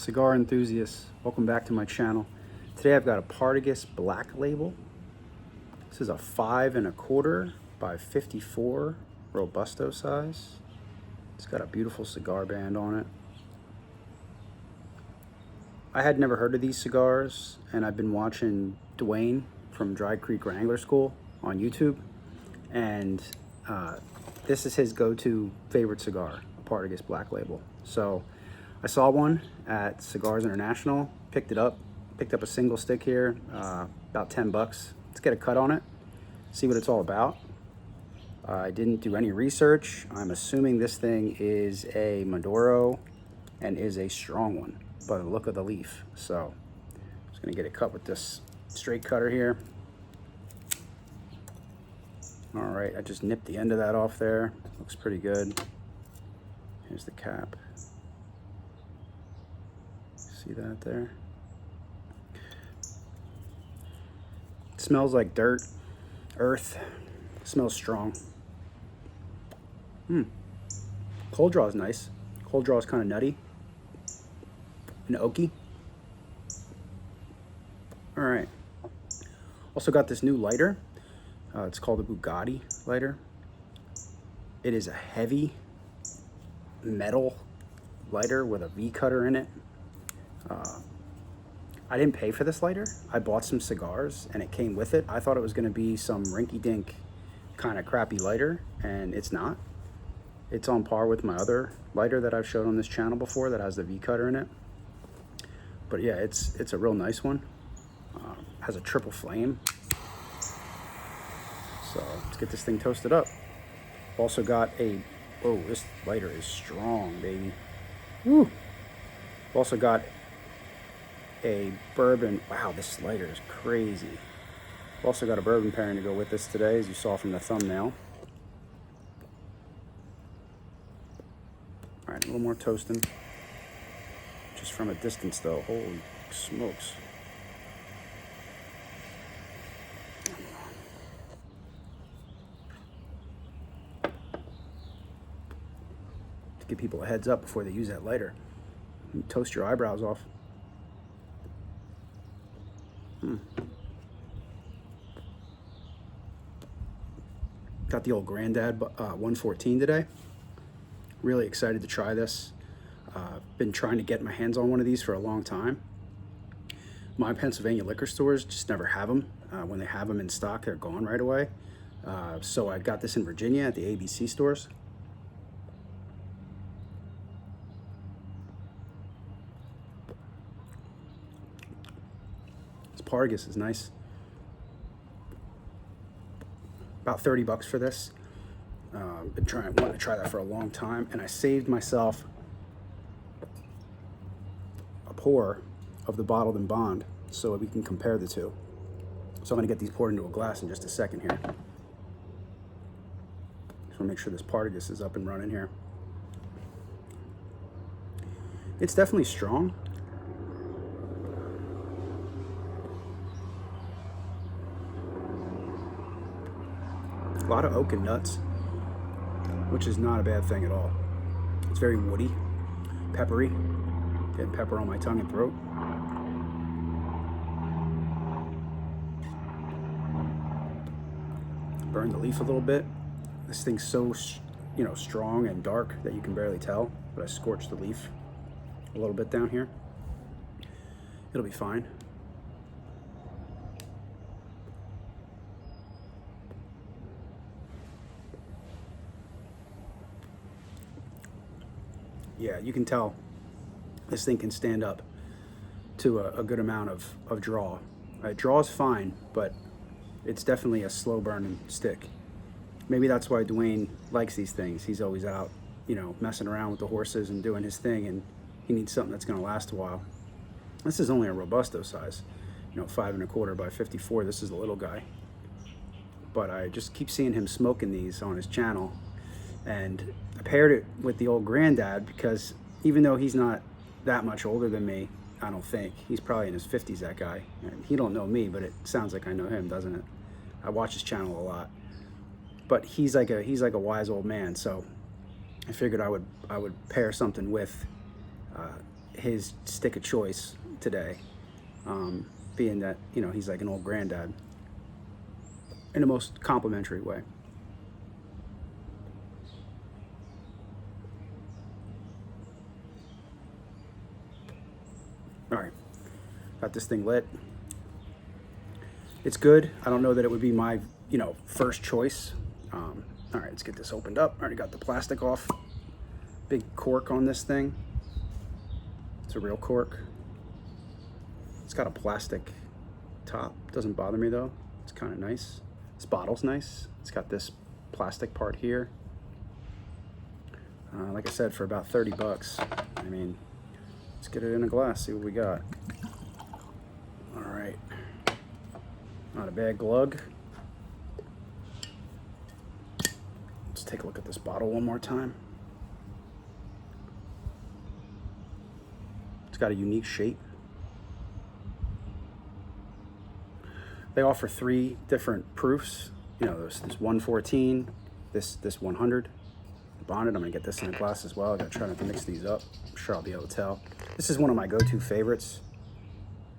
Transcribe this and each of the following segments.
Cigar enthusiasts, welcome back to my channel. Today I've got a Partagas Black Label. This is a 5 1/4 by 54 Robusto size. It's got a beautiful cigar band on it. I had never heard of these cigars, and I've been watching Dwayne from Dry Creek Wrangler School on YouTube, and this is his go-to favorite cigar, a Partagas Black Label. So I saw one at Cigars International, picked up a single stick here, about 10 bucks. Let's get a cut on it, see what it's all about. I didn't do any research. I'm assuming this thing is a Maduro and is a strong one by the look of the leaf. So I'm just gonna get it cut with this straight cutter here. All right, I just nipped the end of that off there. Looks pretty good. Here's the cap. See that there? It smells like dirt, earth. It smells strong. Cold draw is nice. Cold draw is kind of nutty and oaky. All right. Also got this new lighter. It's called a Bugatti lighter. It is a heavy metal lighter with a V cutter in it. I didn't pay for this lighter. I bought some cigars and it came with it. I thought it was going to be some rinky-dink kind of crappy lighter, and it's not. It's on par with my other lighter that I've showed on this channel before that has the V cutter in it. But yeah, it's a real nice one. Has a triple flame. So let's get this thing toasted up. Also got a, oh, this lighter is strong, baby. Woo! Also got a bourbon. Wow, this lighter is crazy. Also got a bourbon pairing to go with this today, as you saw from the thumbnail. All right, a little more toasting. Just from a distance though, holy smokes. To give people a heads up before they use that lighter. You toast your eyebrows off. Got the old Granddad 114 today. Really excited to try this. Been trying to get my hands on one of these for a long time. My Pennsylvania liquor stores just never have them. When they have them in stock, they're gone right away. So I got this in Virginia at the ABC stores. This Partagas is nice. About 30 bucks for this. Wanted to try that for a long time, and I saved myself a pour of the bottled and bond so we can compare the two. So I'm gonna get these poured into a glass in just a second here. Just wanna make sure this Partagas is up and running here. It's definitely strong. A lot of oak and nuts, which is not a bad thing at all. It's very woody, peppery. Getting pepper on my tongue and throat. Burn the leaf a little bit. This thing's so, strong and dark that you can barely tell, but I scorched the leaf a little bit down here. It'll be fine. Yeah, you can tell this thing can stand up to a good amount of draw. It draws fine, but it's definitely a slow burning stick. Maybe that's why Dwayne likes these things. He's always out, messing around with the horses and doing his thing, and he needs something that's gonna last a while. This is only a Robusto size, 5 1/4 by 54. This is the little guy. But I just keep seeing him smoking these on his channel. And I paired it with the old Granddad because even though he's not that much older than me, I don't think. He's probably in his 50s, that guy. And he don't know me, but it sounds like I know him, doesn't it? I watch his channel a lot. But he's like a wise old man, so I figured I would pair something with his stick of choice today, being that, you know, he's like an old granddad in the most complimentary way. All right, got this thing lit. It's good. I don't know that it would be my, you know, first choice. All right, let's get this opened up. Already got the plastic off. Big cork on this thing. It's a real cork. It's got a plastic top. Doesn't bother me though. It's kind of nice. This bottle's nice. It's got this plastic part here. Like I said, for about 30 bucks. I mean, let's get it in a glass, see what we got. All right. Not a bad glug. Let's take a look at this bottle one more time. It's got a unique shape. They offer 3 different proofs. You know, there's this 114, this 100. Bonded. I'm gonna get this in a glass as well. I gotta try not to mix these up. I'm sure I'll be able to tell. This is one of my go-to favorites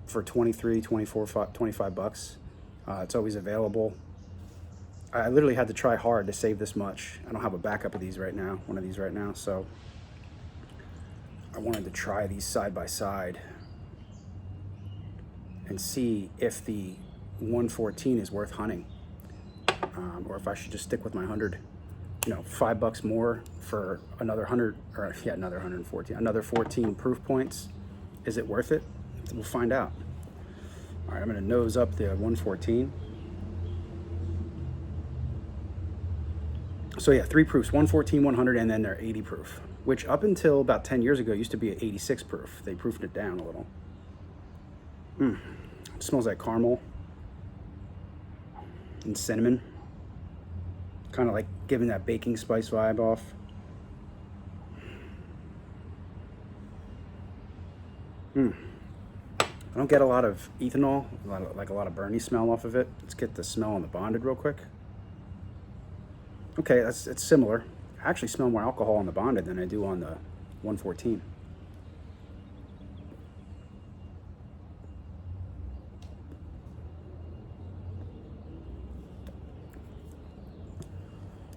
for 23, 24, 25 bucks. It's always available. I literally had to try hard to save this much. I don't have a backup of these right now, one of these right now, so I wanted to try these side by side and see if the 114 is worth hunting, or if I should just stick with my 100. You know, $5 more for another 100, or yeah, another 114, another 14 proof points. Is it worth it? We'll find out. All right, I'm gonna nose up the 114. So yeah, 3 proofs, 114, 100, and then they're 80 proof, which up until about 10 years ago used to be at 86 proof. They proofed it down a little. It smells like caramel and cinnamon. Kind of like giving that baking spice vibe off. I don't get a lot of ethanol, like a lot of burny smell off of it. Let's get the smell on the bonded real quick. Okay, it's similar. I actually smell more alcohol on the bonded than I do on the 114.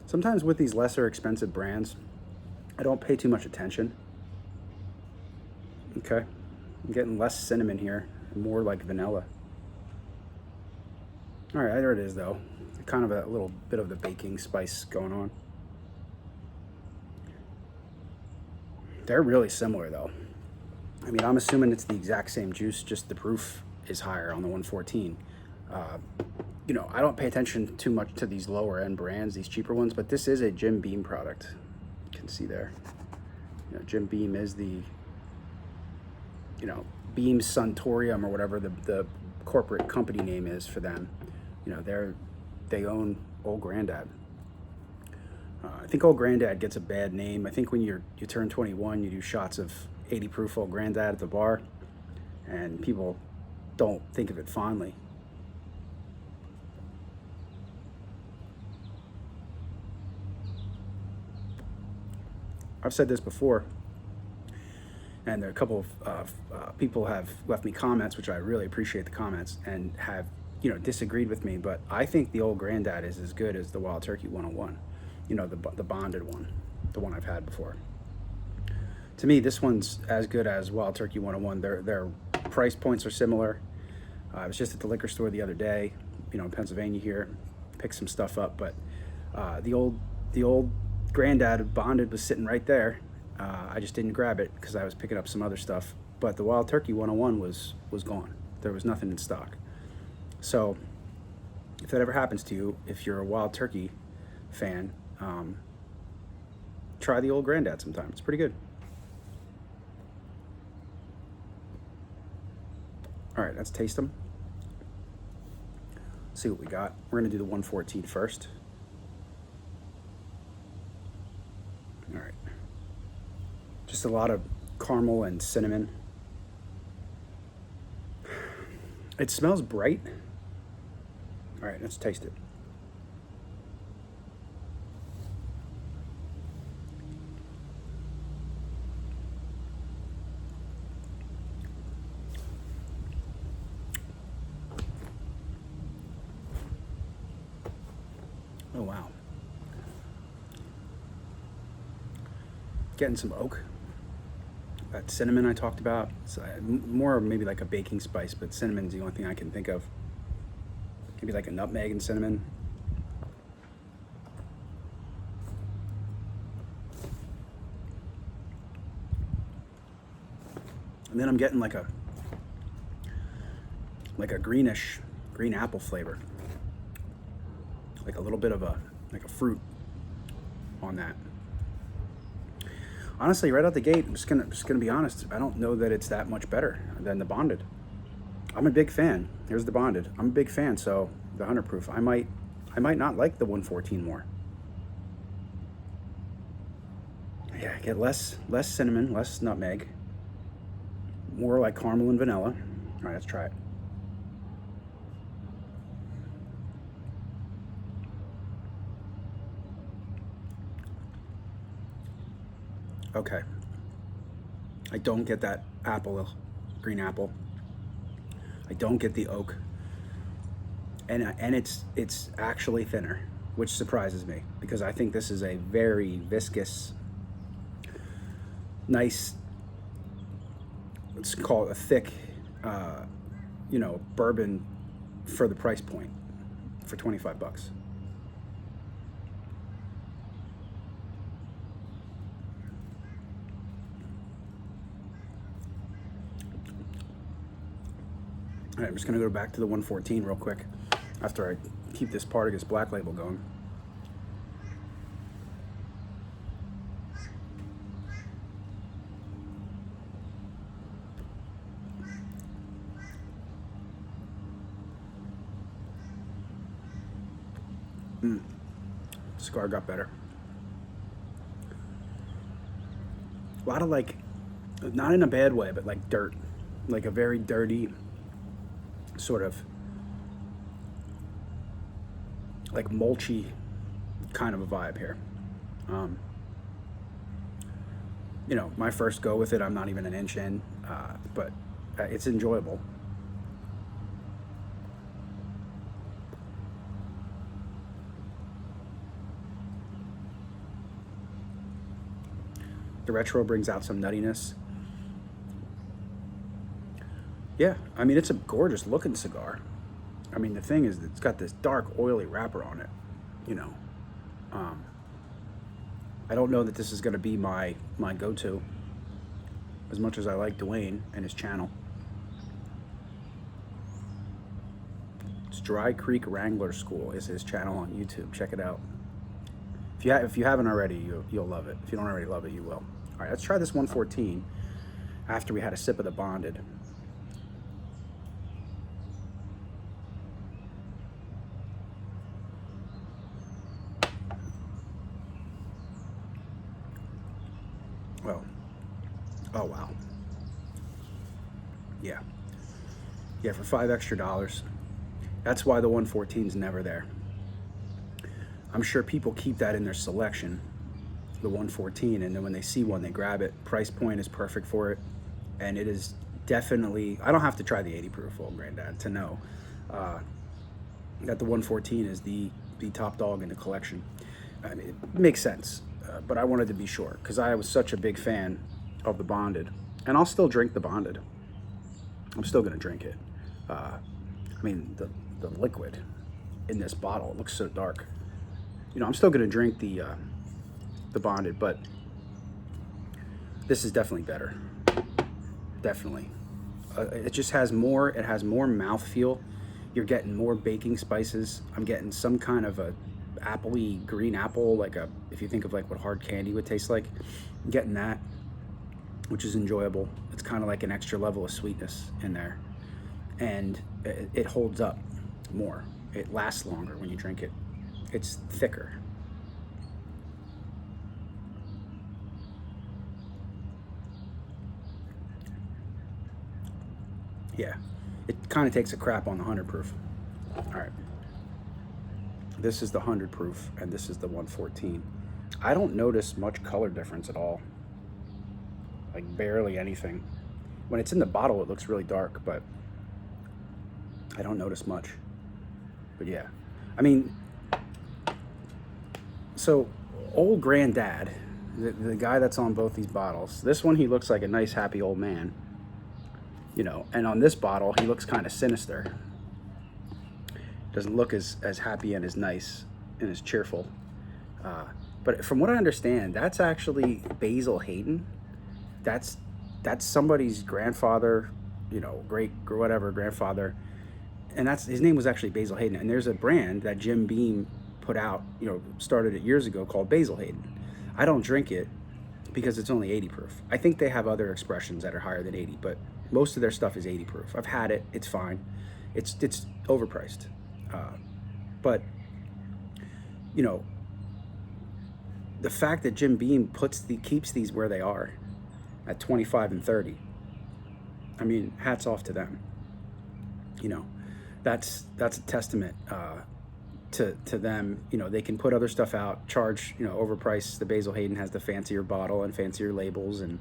Sometimes with these lesser expensive brands, I don't pay too much attention. Okay, I'm getting less cinnamon here, more like vanilla. All right, there it is though. Kind of a little bit of the baking spice going on. They're really similar though. I mean, I'm assuming it's the exact same juice, just the proof is higher on the 114. You know, I don't pay attention too much to these lower end brands, these cheaper ones, but this is a Jim Beam product. You can see there. You know, Jim Beam is the, you know, Beam Suntorium or whatever the corporate company name is for them. You know, they own Old Granddad. I think Old Granddad gets a bad name. I think when you turn 21, you do shots of 80 proof Old Granddad at the bar, and people don't think of it fondly. I've said this before, and there are a couple of people have left me comments, which I really appreciate the comments, and have, you know, disagreed with me, but I think the Old Granddad is as good as the Wild Turkey 101. You know, the bonded one, the one I've had before. To me, this one's as good as Wild Turkey 101. Their price points are similar. I was just at the liquor store the other day, you know, in Pennsylvania here, picked some stuff up, but the old Granddad bonded was sitting right there. I just didn't grab it because I was picking up some other stuff, but the Wild Turkey 101 was gone. There was nothing in stock. So if that ever happens to you, if you're a Wild Turkey fan, try the Old Granddad sometime. It's pretty good. All right, let's taste them. See what we got. We're gonna do the 114 first. All right. Just a lot of caramel and cinnamon. It smells bright. All right, let's taste it. Getting some oak. That cinnamon I talked about. It's more maybe like a baking spice, but cinnamon's the only thing I can think of. Maybe like a nutmeg and cinnamon. And then I'm getting like a green apple flavor. Like a little bit of a fruit on that. Honestly, right out the gate, I'm just gonna be honest. I don't know that it's that much better than the bonded. I'm a big fan. Here's the bonded. I'm a big fan. So the 100 proof, I might not like the 114 more. Yeah, I get less cinnamon, less nutmeg, more like caramel and vanilla. All right, let's try it. Okay. I don't get that green apple. I don't get the oak. And it's actually thinner, which surprises me because I think this is a very viscous, nice, let's call it a thick, bourbon for the price point for 25 bucks. All right, I'm just gonna go back to the 114 real quick after I keep this PARTAGAS Black Label going. Cigar got better. A lot of not in a bad way, but like dirt, like a very dirty sort of like mulchy kind of a vibe here. My first go with it, I'm not even an inch in, but it's enjoyable. The retro brings out some nuttiness. Yeah, I mean, it's a gorgeous looking cigar. I mean, the thing is, it's got this dark, oily wrapper on it, I don't know that this is going to be my go-to, as much as I like Dwayne and his channel. It's Dry Creek Wrangler School is his channel on YouTube. Check it out. If you haven't already, you'll love it. If you don't already love it, you will. All right, let's try this 114 after we had a sip of the bonded. Well, oh wow. Yeah, for $5 extra. That's why the 114 is never there. I'm sure people keep that in their selection, the 114, and then when they see one, they grab it. Price point is perfect for it, and it is definitely, I don't have to try the 80 proof Old Granddad to know that the 114 is the top dog in the collection. I mean, it makes sense, but I wanted to be sure because I was such a big fan of the bonded, and I'll still drink the bonded. I'm still gonna drink it. I mean, the liquid in this bottle, it looks so dark. I'm still gonna drink the bonded, but this is definitely better. Definitely. It just has more, it has more mouthfeel. You're getting more baking spices. I'm getting some kind of a appley green apple, if you think of like what hard candy would taste like. I'm getting that, which is enjoyable. It's kind of like an extra level of sweetness in there. And it holds up more. It lasts longer when you drink it. It's thicker. Yeah, it kind of takes a crap on the 100 proof. All right. This is the 100 proof, and this is the 114. I don't notice much color difference at all. Like barely anything. When it's in the bottle, it looks really dark, but I don't notice much. But yeah, I mean, so Old Granddad the guy that's on both these bottles. This one, he looks like a nice, happy old man, you know, and on this bottle, he looks kind of sinister. Doesn't look as happy and as nice and as cheerful. But from what I understand, that's actually Basil Hayden. That's somebody's grandfather, you know, great or whatever grandfather, and that's his name was actually Basil Hayden. And there's a brand that Jim Beam put out, you know, started it years ago called Basil Hayden. I don't drink it because it's only 80 proof. I think they have other expressions that are higher than 80, but most of their stuff is 80 proof. I've had it; it's fine. It's overpriced, but you know, the fact that Jim Beam keeps these where they are at 25 and 30. I mean, hats off to them. You know, that's a testament to them. You know, they can put other stuff out, charge, you know, overpriced. The Basil Hayden has the fancier bottle and fancier labels, and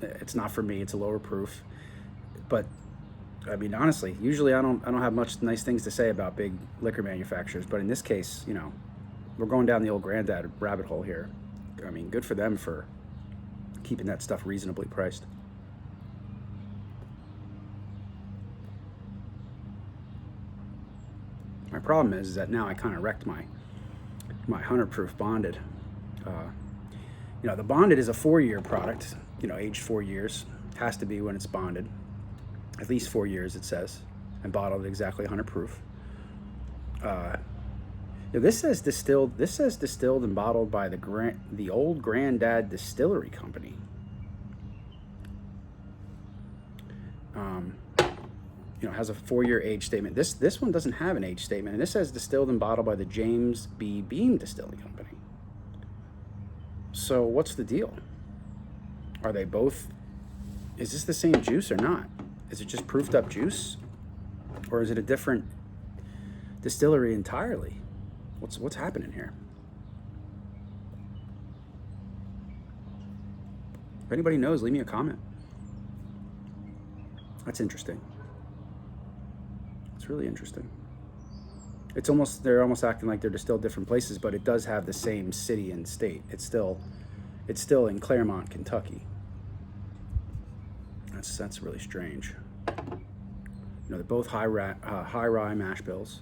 it's not for me. It's a lower proof, but I mean, honestly, usually I don't have much nice things to say about big liquor manufacturers, but in this case, you know, we're going down the old granddad rabbit hole here. I mean, good for them for keeping that stuff reasonably priced. My problem is that now I kind of wrecked my 100 proof bonded. You know, the bonded is a 4-year product, you know, aged 4 years. Has to be when it's bonded. At least 4 years, it says, and bottled at exactly 100 proof. This says distilled. This says distilled and bottled by the old Granddad Distillery Company. You know, has a 4-year age statement. This one doesn't have an age statement, and this says distilled and bottled by the James B. Beam Distilling Company. So what's the deal? Are they both? Is this the same juice or not? Is it just proofed up juice, or is it a different distillery entirely? What's happening here? If anybody knows, leave me a comment. That's interesting. It's really interesting. They're almost acting like they're distilled different places, but it does have the same city and state. It's still in Claremont, Kentucky. That's really strange. You know, they're both high rye mash bills.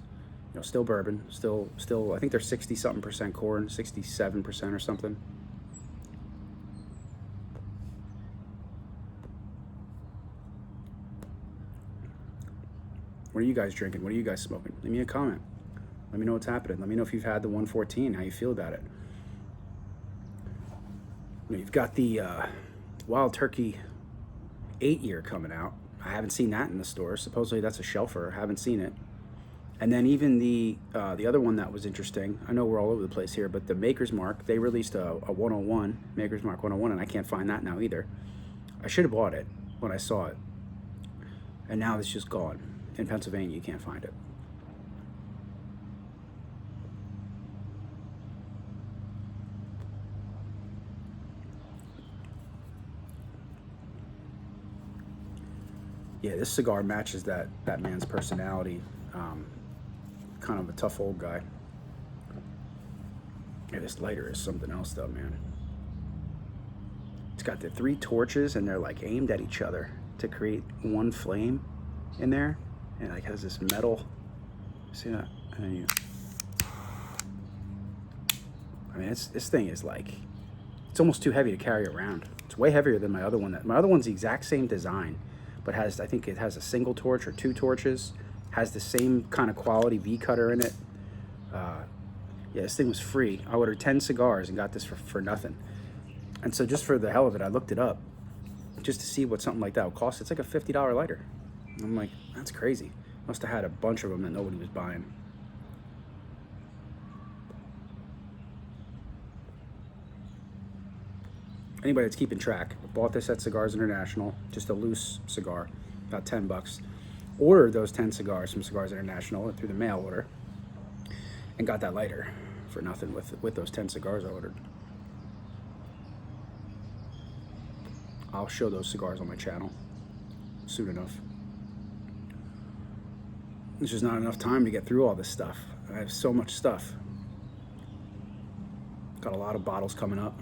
You know, still bourbon, still. I think they're 60-something% corn, 67% or something. What are you guys drinking? What are you guys smoking? Leave me a comment. Let me know what's happening. Let me know if you've had the 114, how you feel about it. You know, you've got the Wild Turkey 8-year coming out. I haven't seen that in the store. Supposedly that's a shelfer. I haven't seen it. And then even the other one that was interesting, I know we're all over the place here, but the Maker's Mark, they released a 101, Maker's Mark 101, and I can't find that now either. I should have bought it when I saw it. And now it's just gone. In Pennsylvania, you can't find it. Yeah, this cigar matches that man's personality. Kind of a tough old guy. Yeah, this lighter is something else though, man. It's got the 3 torches and they're like aimed at each other to create one flame in there, and like has this metal. See that? And then I mean, this thing is like, it's almost too heavy to carry around. It's way heavier than my other one. My other one's the exact same design, but I think it has a single torch or 2 torches. Has the same kind of quality V cutter in it. Yeah, this thing was free. I ordered 10 cigars and got this for nothing. And so just for the hell of it, I looked it up just to see what something like that would cost. It's like a $50 lighter. I'm like, that's crazy. Must have had a bunch of them that nobody was buying. Anybody that's keeping track, I bought this at Cigars International, just a loose cigar, about $10. Ordered those 10 cigars from Cigars International through the mail order, and got that lighter for nothing with those 10 cigars I ordered. I'll show those cigars on my channel soon enough. There's just not enough time to get through all this stuff. I have so much stuff. Got a lot of bottles coming up.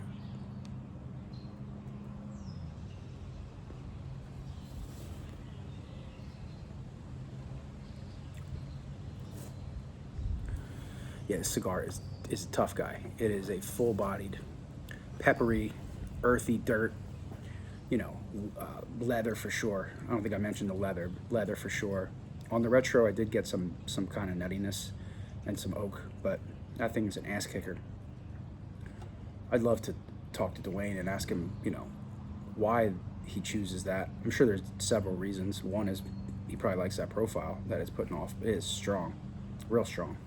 Yeah, this cigar is a tough guy. It is a full-bodied, peppery, earthy dirt, you know, leather for sure. I don't think I mentioned the leather for sure. On the retro, I did get some kind of nuttiness and some oak, but that thing's an ass kicker. I'd love to talk to Dwayne and ask him, you know, why he chooses that. I'm sure there's several reasons. One is he probably likes that profile that it's putting off. It is strong, real strong.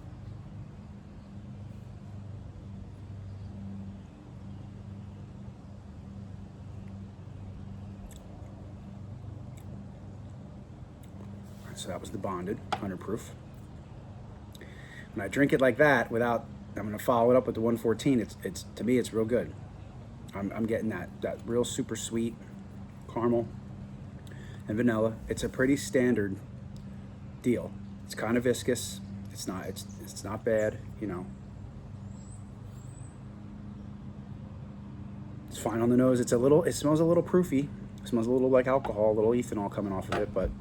So that was the bonded, 100 proof. When I drink it like that, without, I'm gonna follow it up with the 114. It's to me, it's real good. I'm getting that real super sweet caramel and vanilla. It's a pretty standard deal. It's kind of viscous. It's not bad, you know. It's fine on the nose. It smells a little proofy. It smells a little like alcohol, a little ethanol coming off of it, but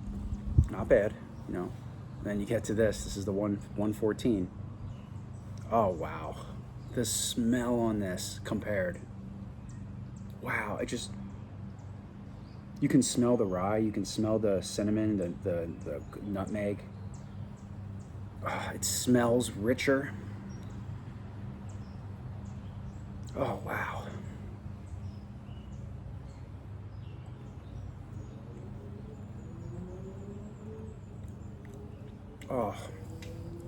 not bad, you know. And then you get to this. This is the 114. Oh, wow. The smell on this compared. Wow, you can smell the rye, you can smell the cinnamon, the nutmeg. It smells richer. Oh, wow. Oh,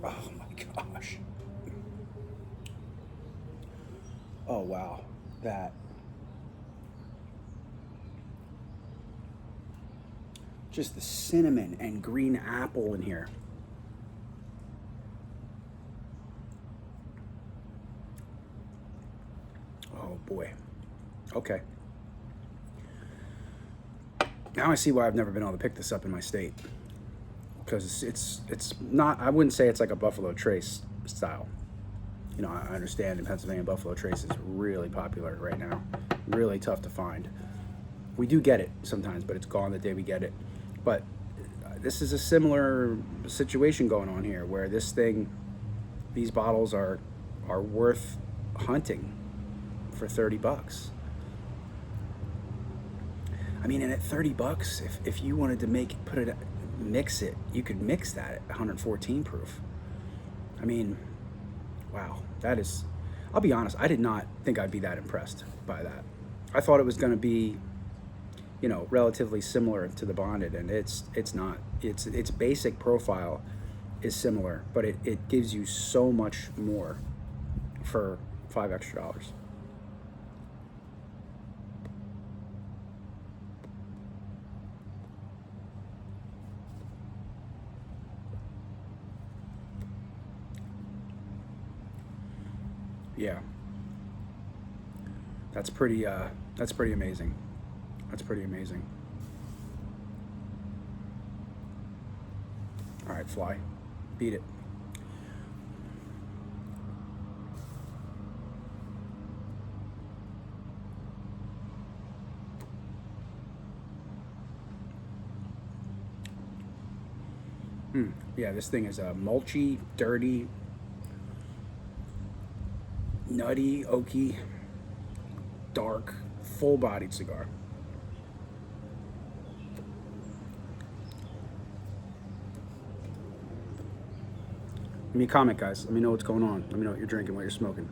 oh my gosh. Oh, wow. Just the cinnamon and green apple in here. Oh boy. Okay. Now I see why I've never been able to pick this up in my state. Because it's not, I wouldn't say it's like a Buffalo Trace style. You know, I understand in Pennsylvania, Buffalo Trace is really popular right now. Really tough to find. We do get it sometimes, but it's gone the day we get it. But this is a similar situation going on here, where these bottles are worth hunting for 30 bucks. I mean, and at 30 bucks, if you wanted to mix it, you could mix that at 114 proof. I mean, wow, I'll be honest, I did not think I'd be that impressed by that. I thought it was going to be, you know, relatively similar to the bonded, and it's not. Its basic profile is similar, but it gives you so much more for $5 extra. Yeah, that's pretty amazing. That's pretty amazing. All right, fly, beat it. Yeah, this thing is a mulchy, dirty, nutty, oaky, dark, full-bodied cigar. Give me a comment, guys. Let me know what's going on. Let me know what you're drinking, what you're smoking.